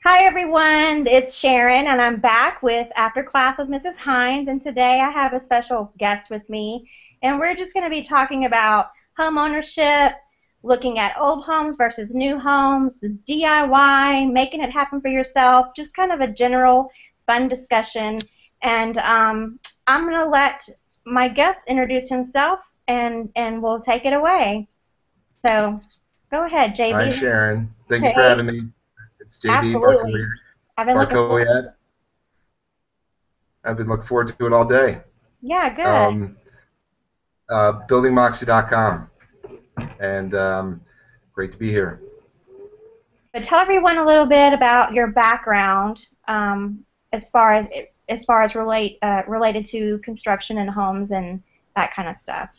Hi everyone, it's Sharon and I'm back with After Class with Mrs. Hines, and today I have a special guest with me, and we're just going to be talking about home ownership, looking at old homes versus new homes, the DIY, making it happen for yourself, just kind of a general fun discussion. And I'm going to let my guest introduce himself, and we'll take it away. So go ahead, Hi, JB. Sharon. Thank you for Hey, having me. It's JB absolutely. Bartkowiak. I've been looking forward. Bartkowiak. I've been looking forward to it all day. Yeah, good. Um, buildingmoxie.com, and great to be here. But tell everyone a little bit about your background, as far as related to construction and homes and that kind of stuff.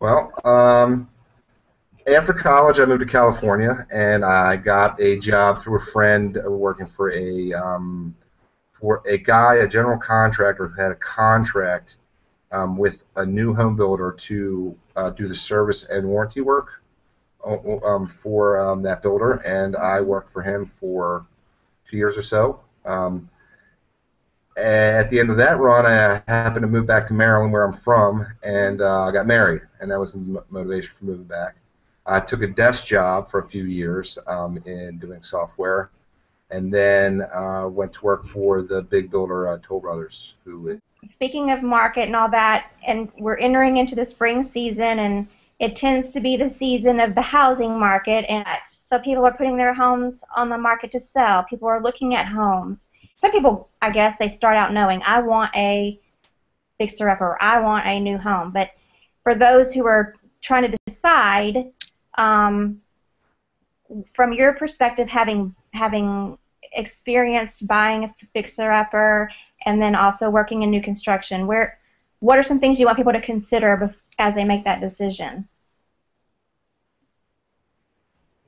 Well, after college, I moved to California, and I got a job through a friend working for a guy, a general contractor who had a contract with a new home builder to do the service and warranty work for that builder, and I worked for him for 2 years or so. At the end of that run, I happened to move back to Maryland, where I'm from, and I got married, and that was the motivation for moving back. I took a desk job for a few years in doing software, and then went to work for the big builder Toll Brothers, who Speaking of market and all that, and we're entering into the spring season, and it tends to be the season of the housing market, and so people are putting their homes on the market to sell. People are looking at homes. Some people, I guess, they start out knowing, I want a fixer-upper, I want a new home. But for those who are trying to decide, um, from your perspective, having experienced buying a fixer-upper and then also working in new construction, what are some things you want people to consider as they make that decision?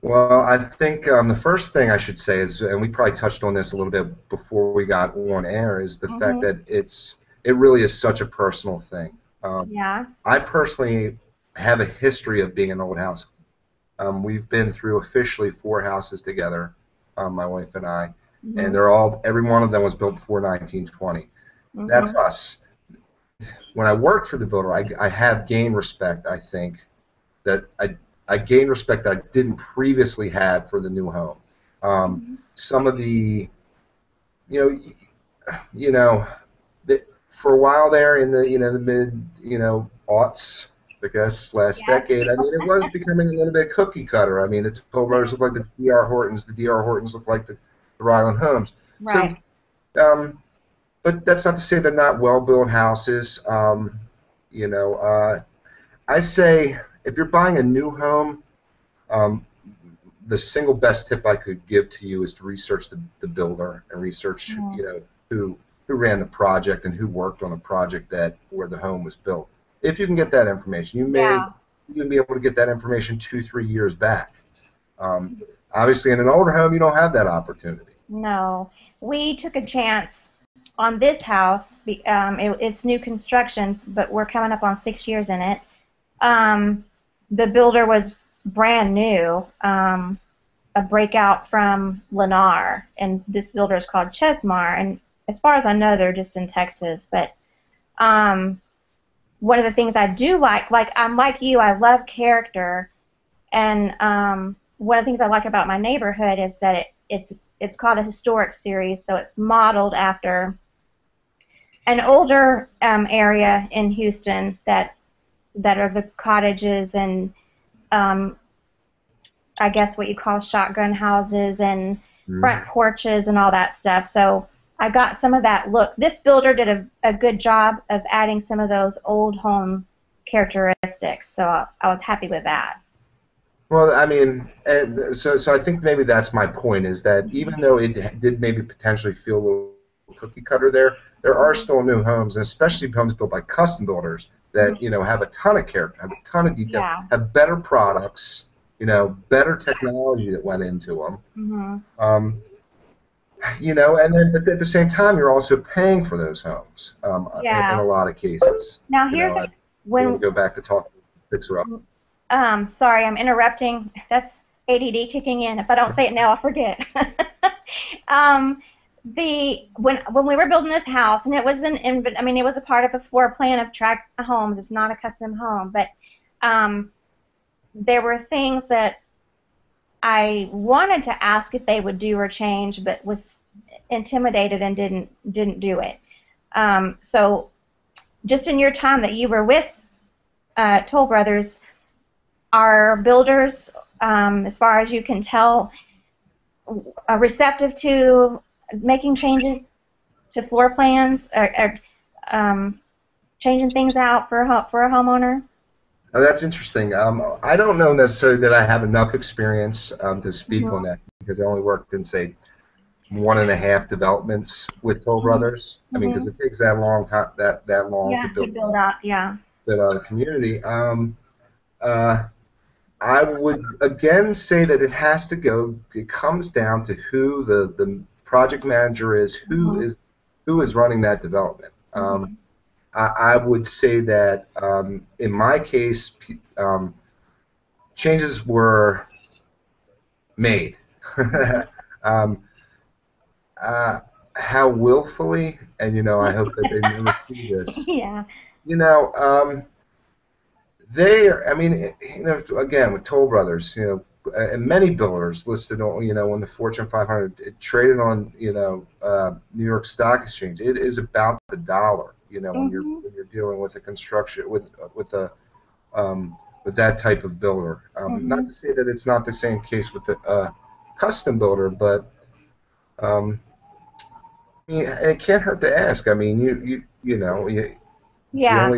well, I think the first thing I should say is, and we probably touched on this a little bit before we got on air, is the fact Hmm. that it really is such a personal thing. Yeah. I personally have a history of being an old house. We've been through officially 4 houses together, my wife and I, and Hmm. every one of them was built before 1920. That's Hmm. us. When I worked for the builder, I have gained respect. I think that I gained respect that I didn't previously have for the new home. Some of the, you know, you know, for a while there in the mid aughts, I guess last Yes. decade. I mean, it was becoming a little bit cookie cutter. I mean, the Toll Brothers look like the D.R. Hortons. The D.R. Hortons look like the Ryland Homes. So, Right. um, but that's not to say they're not well built houses. You know, I say if you're buying a new home, um, the single best tip I could give to you is to research the builder and research, Mhm. who ran the project and who worked on the project that where the home was built. If you can get that information, you may Yeah. even be able to get that information 2, 3 years back. Um, Obviously, in an older home, you don't have that opportunity. No, we took a chance on this house. It's new construction, but we're coming up on 6 years in it. Um, the builder was brand new, a breakout from Lennar, and this builder is called Chesmar. And as far as I know, they're just in Texas. But um, one of the things I do like I'm like you, I love character, and one of the things I like about my neighborhood is that it's called a historic series, so it's modeled after an older area in Houston that are the cottages and um, I guess what you call shotgun houses and front Mm. porches and all that stuff. So I got some of that look. This builder did a good job of adding some of those old home characteristics, so I was happy with that. Well, I mean, and so I think maybe that's my point is that even though it did maybe potentially feel a little cookie cutter there are Mhm. still new homes, and especially homes built by custom builders that Mhm. have a ton of character, have a ton of detail, Yeah. have better products, better technology that went into them. Hmm. Um, and then but at the same time, you're also paying for those homes in Yeah. a lot of cases. Now here's I don't want when to go back to talking fixer up. sorry, I'm interrupting. That's ADD kicking in. If I don't say it now, I'll forget. um, when we were building this house, and it was I mean, it was a part of a floor plan of tract homes. It's not a custom home, but um, there were things that I wanted to ask if they would do or change, but was intimidated and didn't do it. So, just in your time that you were with Toll Brothers, are builders, as far as you can tell, receptive to making changes to floor plans or changing things out for a homeowner? Oh, that's interesting. I don't know necessarily that I have enough experience to speak on Mm-hmm. that because I only worked in, say, 1.5 developments with Toll Brothers. I mean, because Mm-hmm. it takes that long time, that long to Yeah, to build build out. Yeah. a community. Uh, I would again say that it has to go. It comes down to who the project manager is, Mm-hmm. who is running that development. Mm-hmm. I would say that in my case, changes were made. um, uh, how willfully, and I hope that they never see this. Yeah. You know, they are. I mean, again with Toll Brothers, and many builders listed on, on the Fortune 500, traded on, New York Stock Exchange. It is about the dollar. Mm-hmm. When you're dealing with a construction with a with that type of builder. Not Mm-hmm. to say that it's not the same case with the custom builder, but um, I mean, it can't hurt to ask. I mean, you Yeah. only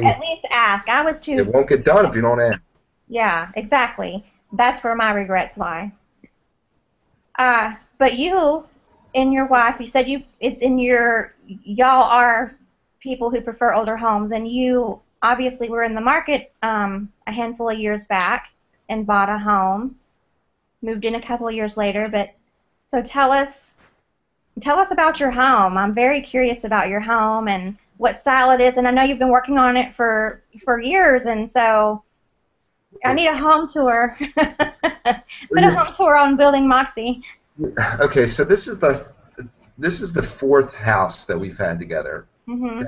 At least ask. I was it too. won't get done if you don't ask. Yeah. Exactly. That's where my regrets lie. But you and your wife, you said it's in y'all are people who prefer older homes, and you obviously were in the market a handful of years back and bought a home, moved in a couple of years later. But so tell us about your home. I'm very curious about your home and what style it is, and I know you've been working on it for years, and so I need a home tour. Put a home tour on Building Moxie. Okay, so this is the fourth house that we've had together. Hmm.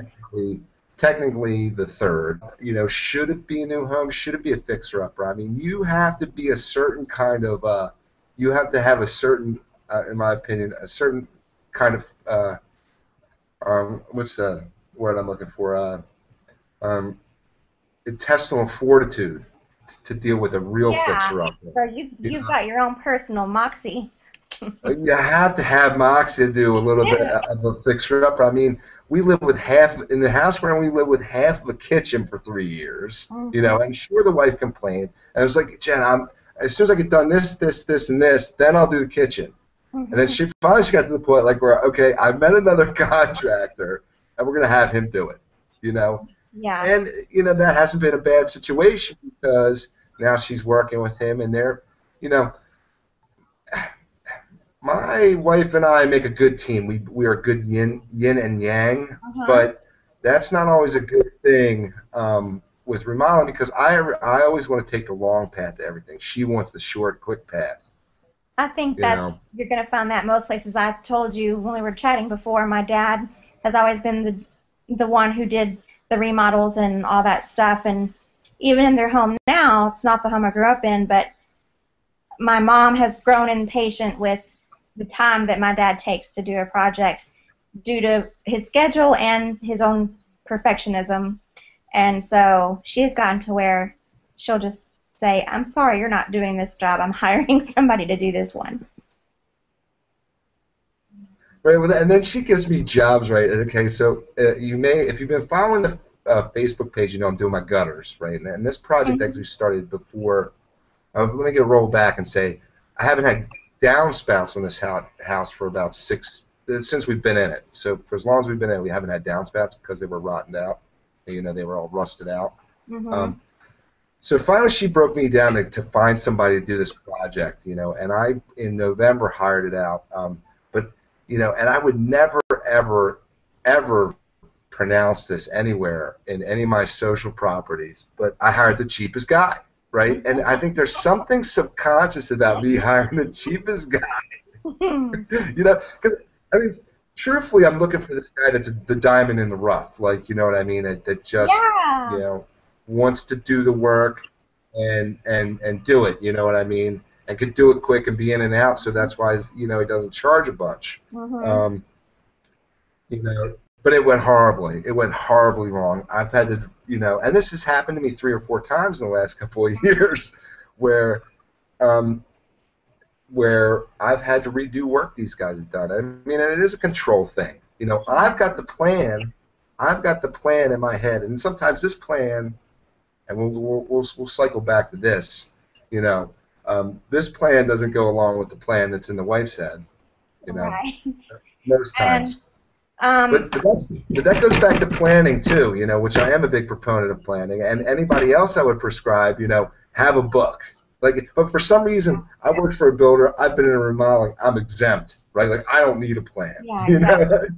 Technically the third. Should it be a new home? Should it be a fixer-upper? I mean, you have to be a certain kind of. You have to have a certain, in my opinion, a certain kind of. What's the word I'm looking for? Um, intestinal fortitude to deal with a real Yeah. fixer-upper. So You you've got your own personal Moxie. You have to have Moxie do a little bit of a fixer up. I mean, we live with half in the house where we live with half of a kitchen for 3 years. Hmm. And sure, the wife complained, and I was like, Jen, as soon as I get done this, and this, then I'll do the kitchen. And then Hmm. she got to the point like where, okay, I met another contractor, and we're gonna have him do it. You know, Yeah. and that hasn't been a bad situation because now she's working with him, and you know my wife and I make a good team. We are good yin and yang, Uh-huh. but that's not always a good thing with remodeling because I always want to take the long path to everything. She wants the short, quick path. I think You that know. you're going to find that most places. I told you when we were chatting before, my dad has always been the one who did the remodels and all that stuff. And even in their home now, it's not the home I grew up in, but my mom has grown impatient with the time that my dad takes to do a project due to his schedule and his own perfectionism. And so she's gotten to where she'll just say, I'm sorry, you're not doing this job. I'm hiring somebody to do this one. Right, and then she gives me jobs, right? Okay, so if you've been following the Facebook page, I'm doing my gutters, right? And this project Mhm. actually started before. Let me get a roll back and say I haven't had downspouts on this house for about since we've been in it. So for as long as we've been in it, we haven't had downspouts because they were rotted out. They were all rusted out. Um, Mhm. so finally, she broke me down to find somebody to do this project. And I in November hired it out. But and I would never, ever, ever pronounce this anywhere in any of my social properties. But I hired the cheapest guy. right? And I think there's something subconscious about me hiring the cheapest guy. Because I mean, truthfully, I'm looking for this guy that's the diamond in the rough, like, you know what I mean, that just, Yeah. wants to do the work and do it, you know what I mean, and could do it quick and be in and out. So that's why, he doesn't charge a bunch. Mm-hmm. Um, but it went horribly. It went horribly wrong. I've had to, and this has happened to me 3 or 4 times in the last couple of years, where um, where I've had to redo work these guys have done. I mean, and it is a control thing. I've got the plan. I've got the plan in my head, and sometimes this plan, and we'll cycle back to this. This plan doesn't go along with the plan that's in the wife's head. Right. Most And times. But that goes back to planning too. Which I am a big proponent of planning, and anybody else I would prescribe. Have a book. But for some reason, I worked for a builder. I've been in remodeling. I'm exempt, right? Like, I don't need a plan. Yeah, exactly.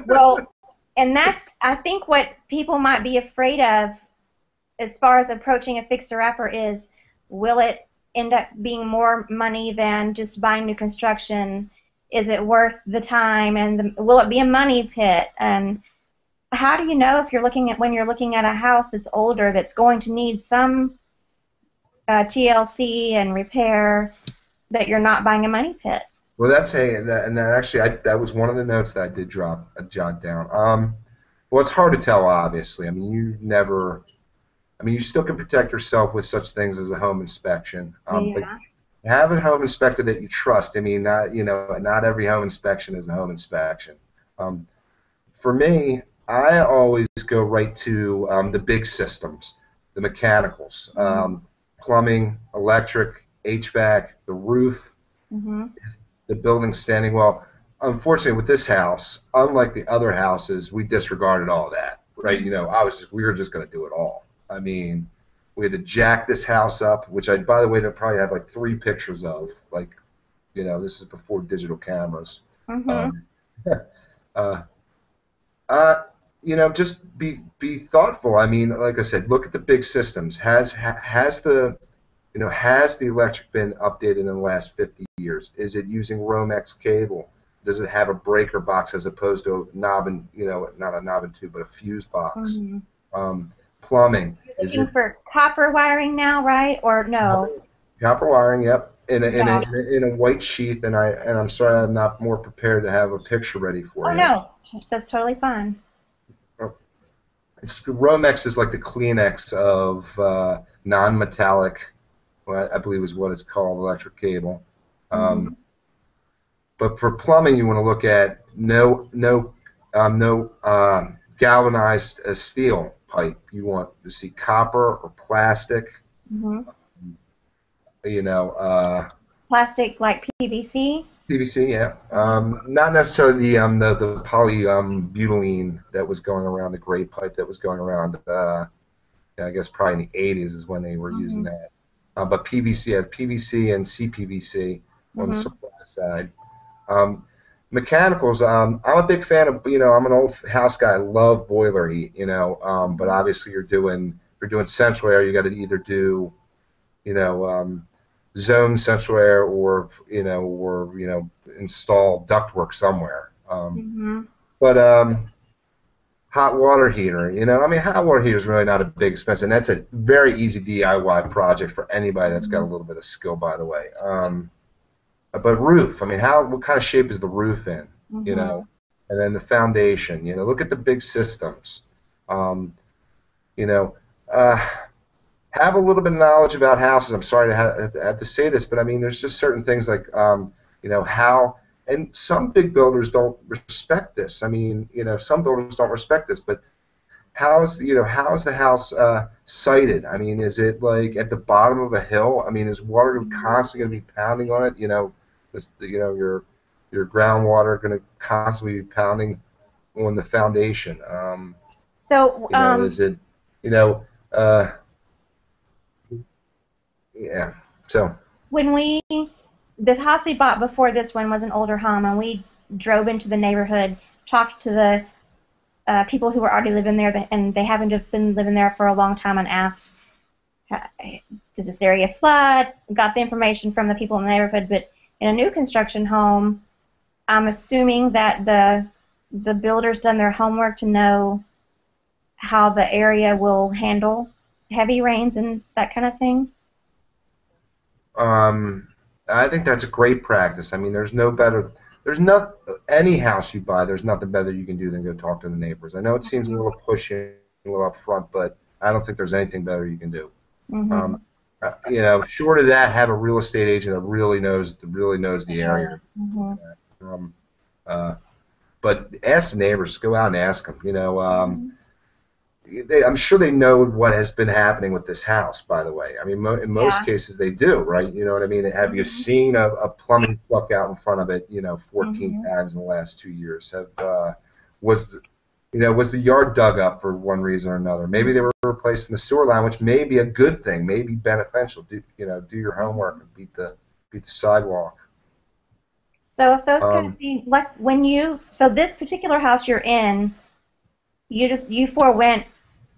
Well, and that's, I think, what people might be afraid of as far as approaching a fixer-upper is, will it end up being more money than just buying new construction? Is it worth the time? And will it be a money pit? And how do you know if when you're looking at a house that's older, that's going to need some TLC and repair, that you're not buying a money pit? Well, that was one of the notes that I did jot down. Well, it's hard to tell, obviously. I mean, you still can protect yourself with such things as a home inspection. But have a home inspector that you trust. I mean, not every home inspection is a home inspection. For me, I always go right to the big systems, the mechanicals. Plumbing, electric, HVAC, the roof, the building standing well. Unfortunately, with this house, unlike the other houses, we disregarded all that, right? We were just going to do it all. I mean, we had to jack this house up, which by the way, I probably have like 3 pictures of. Like, this is before digital cameras. Just be thoughtful. I mean, like I said, look at the big systems. Has the electric been updated in the last 50 years? Is it using Romex cable? Does it have a breaker box as opposed to a knob and, not a knob and tube, but a fuse box? Plumbing. You're looking for copper wiring now, right? Or no? Copper wiring, yep. In a white sheath, and I'm sorry I'm not more prepared to have a picture ready for you. Oh no, that's totally fine. Romex is like the Kleenex of non-metallic, I believe is what it's called, electric cable. But for plumbing, you want to look at no galvanized steel pipe. You want to see copper or plastic. Plastic like PVC. PVC, yeah. Not necessarily the polybutylene that was going around, the gray pipe that was going around. I guess probably in the 80s is when they were using that. But PVC has PVC and CPVC on the supply side. Mechanicals, I'm a big fan of, I'm an old house guy. I love boiler heat, but obviously you're doing central air, you got to either do, zone central air or install ductwork somewhere. But hot water heater, hot water heater is really not a big expense, and that's a very easy DIY project for anybody that's got a little bit of skill, by the way. But roof, what kind of shape is the roof in, and then the foundation, look at the big systems, have a little bit of knowledge about houses. I'm sorry to have to say this, but there's just certain things like, how, and some big builders don't respect this. Some builders don't respect this, but how's the house sited? Is it like at the bottom of a hill? Is water constantly going to be pounding on it? Your groundwater going to constantly be pounding on the foundation. Is it, yeah. So when the house we bought before this one was an older home, and we drove into the neighborhood, talked to the people who were already living there, and they happened to have been living there for a long time, and asked, Does this area flood? Got the information from the people in the neighborhood, but in a new construction home, I'm assuming that the builder's done their homework to know how the area will handle heavy rains and that kind of thing. Um, I think that's a great practice. I mean, there's not any house you buy, there's nothing better you can do than go talk to the neighbors. I know it seems a little pushy, a little upfront, but I don't think there's anything better you can do. Mm-hmm. Um, short of that, have a real estate agent that really knows the area. Mm-hmm. Um, uh, but ask the neighbors, go out and ask them. I'm sure they know what has been happening with this house, by the way. I mean, in most Yeah. cases they do, right? You know what I mean? Have you Mm-hmm. seen a plumbing truck out in front of it, 14 Mm-hmm. times in the last 2 years? Was the, was the yard dug up for one reason or another? Maybe they were replacing the sewer line, which may be a good thing, may be beneficial. Do your homework and beat the sidewalk. So if those kind of Um, things, like so this particular house you're in, you forewent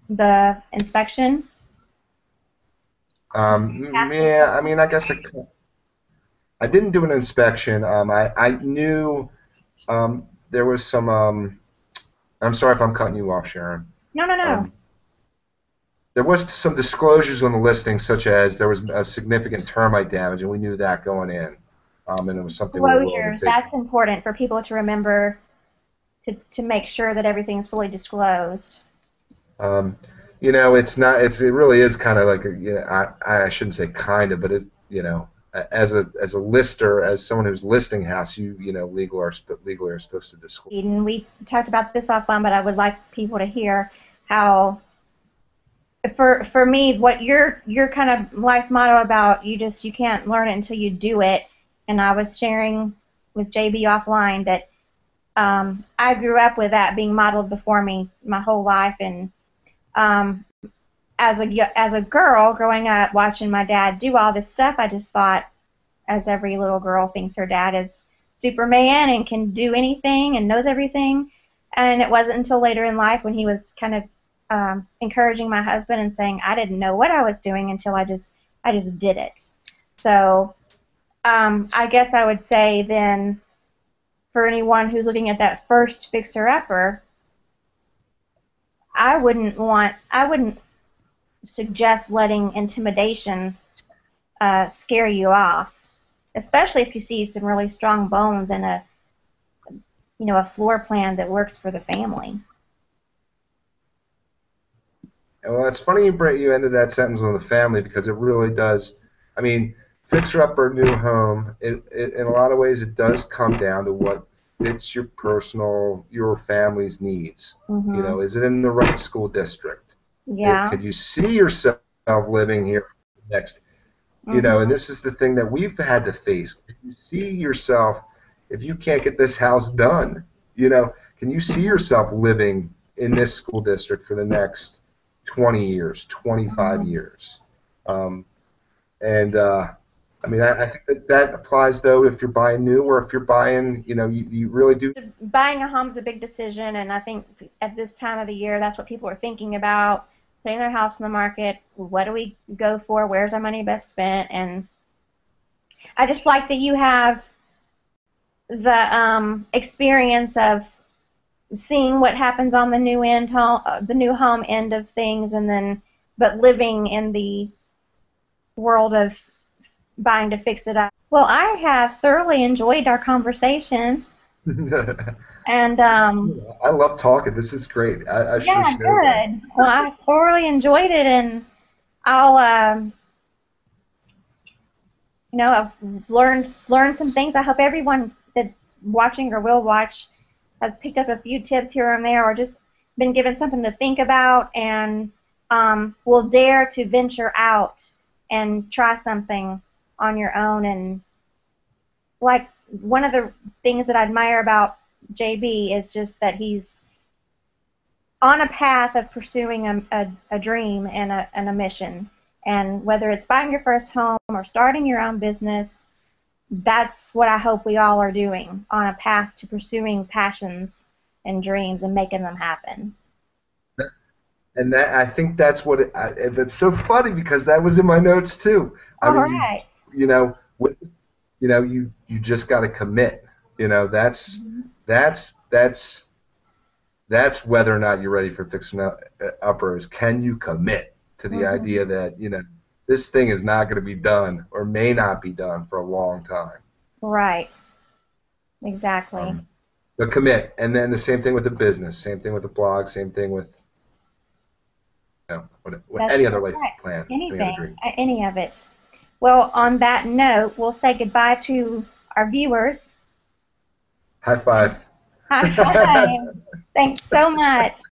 the inspection. Passed the yeah, I mean, I guess I didn't do an inspection. I knew there was some. I'm sorry if I'm cutting you off, Sharon. No, no, no. Um, there was some disclosures on the listing, such as there was a significant termite damage, and we knew that going in, and it was something we were willing Disclosures. to take. That's important for people to remember to make sure that everything's fully disclosed. Um, it's not. It really is kind of like I shouldn't say kind of, but as a lister, as someone who's listing house, legally are supposed to disclose. And we talked about this offline, but I would like people to hear how, for me, what your kind of life motto about you can't learn it until you do it. And I was sharing with JB offline that I grew up with that being modeled before me my whole life, and um, as a girl growing up watching my dad do all this stuff, I just thought, as every little girl thinks her dad is Superman and can do anything and knows everything. And it wasn't until later in life when he was kind of encouraging my husband and saying I didn't know what I was doing until I just did it. So I guess I would say then, for anyone who's looking at that first fixer-upper, I wouldn't suggest letting intimidation scare you off, especially if you see some really strong bones and a floor plan that works for the family. Well, it's funny you ended that sentence on the family because it really does. I mean, fixer up or new home. In a lot of ways, it does come down to what fits your family's needs. Mhm. Is it in the right school district? Yeah. Could you see yourself living here for the next? Mhm. And this is the thing that we've had to face. Can you see yourself if you can't get this house done? Can you see yourself living in this school district for the next 20 years, 25 Mhm. years? And I mean, I think that applies though if you're buying new or if you're buying, you really do. Buying a home is a big decision, and I think at this time of the year, that's what people are thinking about. Putting their house on the market. What do we go for? Where's our money best spent? And I just like that you have the experience of seeing what happens on the new home end of things, and then but living in the world of buying to fix it up. Well, I have thoroughly enjoyed our conversation, and I love talking. This is great. I sure yeah, should know that. good. Well, I thoroughly enjoyed it, and I'll I've learned some things. I hope everyone that's watching or will watch has picked up a few tips here and there, or just been given something to think about, and will dare to venture out and try something on your own. And like, one of the things that I admire about JB is just that he's on a path of pursuing a dream and a mission. And whether it's buying your first home or starting your own business, that's what I hope we all are doing, on a path to pursuing passions and dreams and making them happen. And that I think that's what and it's so funny because that was in my notes too. I All mean, right. you know, what, you just got to commit. You know, that's that's that's whether or not you're ready for fixing uppers. Can you commit to the Mm-hmm. idea that this thing is not going to be done or may not be done for a long time? Right. Exactly. Um, but commit, and then the same thing with the business, same thing with the blog, same thing with any other That's life right. plan, any other Anything, dream. any of it. Well, on that note, we'll say goodbye to our viewers. High five. High five. Thanks so much.